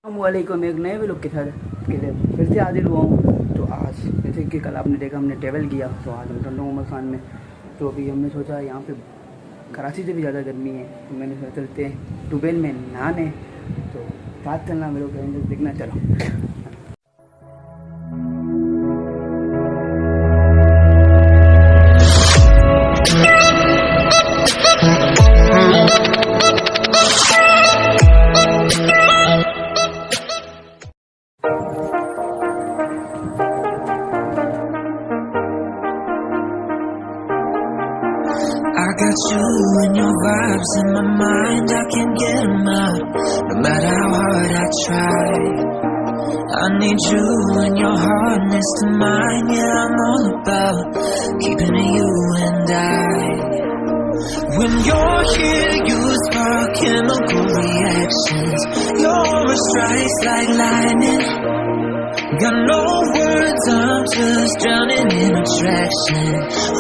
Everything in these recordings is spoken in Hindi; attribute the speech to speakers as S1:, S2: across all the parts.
S1: वालेकुम, एक नए व्लॉग के साथ फिर से हाजिर हुआ हूँ। तो आज जैसे कि कल आपने देखा हमने ट्रैवल किया, तो आज हम टंडो मोहम्मद खान में। तो अभी हमने सोचा यहाँ पे कराची से भी ज़्यादा गर्मी है, तो मैंने सोचा चलते हैं टूबेल में नहाने। तो साथ चलना मेरे को देखना, चलो।
S2: I got you and your vibes in my mind, I can't get them out, no matter how hard I try. I need you and your hardness to mine, yeah, I'm all about keeping it you and I. When you're here, you spark chemical reactions, your aura strikes like lightning. Got no words, I'm just drowning in attraction.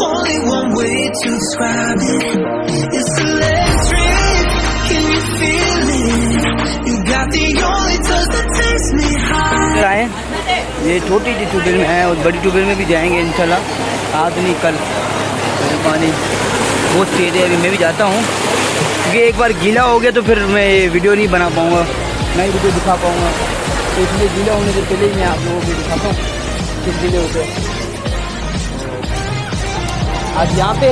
S2: Only one way to describe it. It's electric, can you feel it? You got the only touch that takes me high.
S1: आए ये छोटी सी ट्यूबवेल में है और बड़ी ट्यूबवेल में भी जाएंगे इंशाल्लाह, आज नहीं कल। तो पानी बहुत तेज़ है, अभी मैं भी जाता हूँ क्योंकि एक बार गीला हो गया तो फिर मैं वीडियो नहीं बना पाऊँगा, मैं वीडियो दिखा पाऊँगा। तो इसलिए गीला होने से पहले ही मैं आप लोगों को दिखाता हूँ किस गीले होते हैं। आज यहाँ पे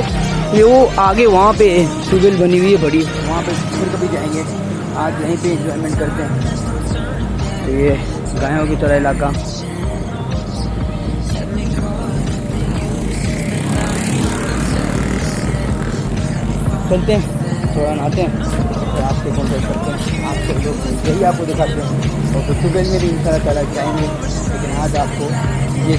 S1: ये वो आगे वहाँ पे ट्यूबवेल बनी हुई है बड़ी, वहाँ पे फिर कभी जाएंगे। आज यहीं पे एंजॉयमेंट करते हैं। तो ये गायों की तरह इलाका, चलते हैं थोड़ा नहाते हैं और आपसे कॉन्टेक्ट करते हैं। आपसे लोग यही आपको दिखाते हैं और फिर ट्यूबवेल में भी इंशाल्लाह ताला जाएंगे, लेकिन आज आपको ये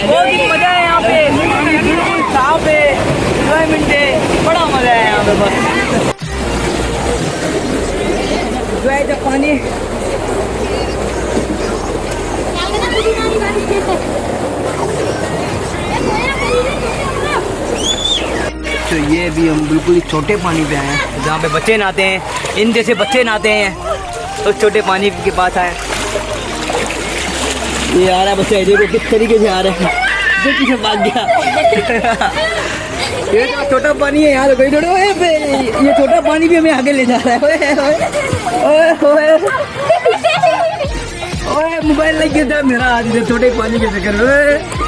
S1: बहुत ही मज़ा है यहाँ पे, बिल्कुल साफ है, एंजॉयमेंट है, बड़ा मज़ा है यहाँ पे। बस जो है जब पानी तो ये भी हम बिल्कुल ही छोटे पानी पे आए हैं जहाँ पे बच्चे नहाते हैं, इन जैसे बच्चे नहाते हैं। तो छोटे पानी के पास आए, ये आ रहा है बच्चा, देखो किस तरीके से आ रहा है, जो पीछे भाग गया। ये तो छोटा पानी है यहाँ, कोई छोड़ो ये छोटा पानी भी हमें आगे ले जा रहा है। ओए ओए ओए मोबाइल लग गया था मेरा आज छोटे पानी के चक्कर में।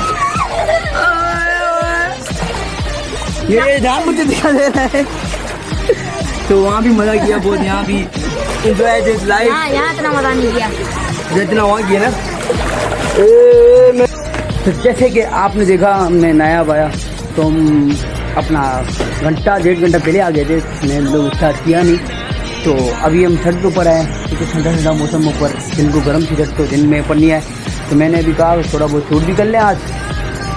S1: ये जहाँ मुझे दिखा दे रहा है। तो वहाँ भी मजा किया बहुत, यहाँ भी एंजॉय दिस लाइफ।
S3: यहाँ इतना मजा नहीं किया
S1: जितना वहाँ किया ना। तो जैसे कि आपने देखा हमने नया पाया, तो हम अपना घंटा 1.5 घंटा पहले आ गए थे, मैंने लोग स्टार्ट किया नहीं। तो अभी हम छत के ऊपर आए क्योंकि ठंडा ठंडा मौसम ऊपर, दिन को गर्म थी तो दिन में ऊपर नहीं आए। तो मैंने अभी कहा थोड़ा बहुत शूट भी कर लें आज,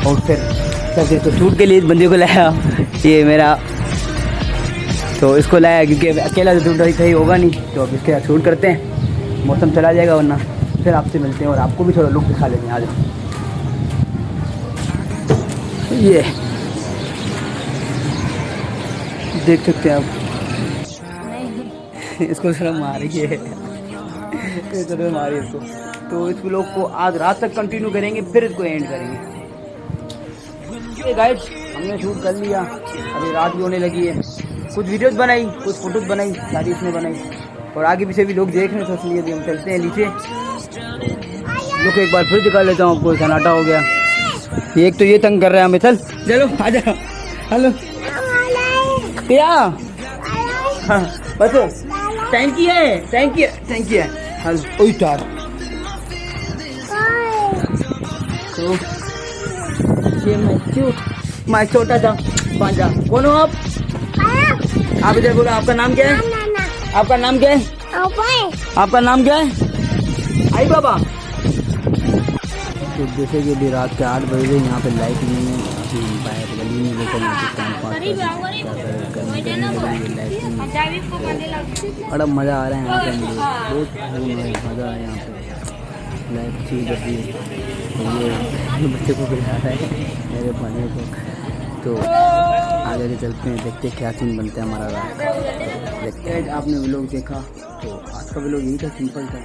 S1: और फिर तो शूट के लिए इस बंदे को लाया, ये मेरा, तो इसको लाया क्योंकि अकेला तो शूट सही होगा नहीं। तो अब इसके साथ शूट करते हैं, मौसम चला जाएगा, वरना फिर आपसे मिलते हैं और आपको भी थोड़ा लुक दिखा लेंगे आज। ये देख सकते हैं आप, इसको शर्म आ रही है, शर्म आ रही है इसको। तो इस व्लॉग को आज रात तक कंटिन्यू करेंगे, फिर इसको एंड करेंगे। ये गाइस हमने शूट कर लिया, अभी रात भी होने लगी है। कुछ वीडियोस बनाई, कुछ फोटोज बनाई, सारी इसने बनाई, और आगे पीछे भी लोग देख रहे हैं, तो इसलिए अभी हम चलते हैं नीचे। लोग एक बार फिर दिखा लेता हूँ आपको, सन्नाटा हो गया। एक तो ये तंग कर रहा है हमें, चलो आ जा। हेलो क्या, हाँ बस थैंक यू है, थैंक यू है। हेलो यार, तो ये मैं छोटा था पांजा। कौन हो आप? इधर बोलो, आपका नाम क्या है? आपका नाम क्या है? आपका नाम क्या है? आई बाबा। तो जैसे कि अभी रात के 8 बजे यहाँ पे लाइट नहीं है, अभी बाहर गली में लेकर यहाँ पे टाइम पास बड़ा मज़ा आ रहा है यहाँ पे, मुझे बहुत मज़ा आया यहाँ पे। लाइट अच्छी कर दी है, तो ये बच्चे को बुला रहा है मेरे भाने को। तो आगे के चलते हैं, देखते हैं क्या सीन बनता है हमारा रात का। देखते हैं। आपने व्लॉग देखा, तो आज का व्लॉग यही था, सिंपल था।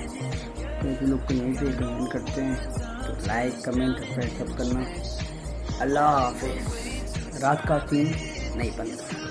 S1: तो इस व्लॉग को यहीं से कमेंट करते हैं, तो लाइक कमेंट सब्सक्राइब सब करना। अल्लाह हाफिज़। रात का सीन नहीं बनता।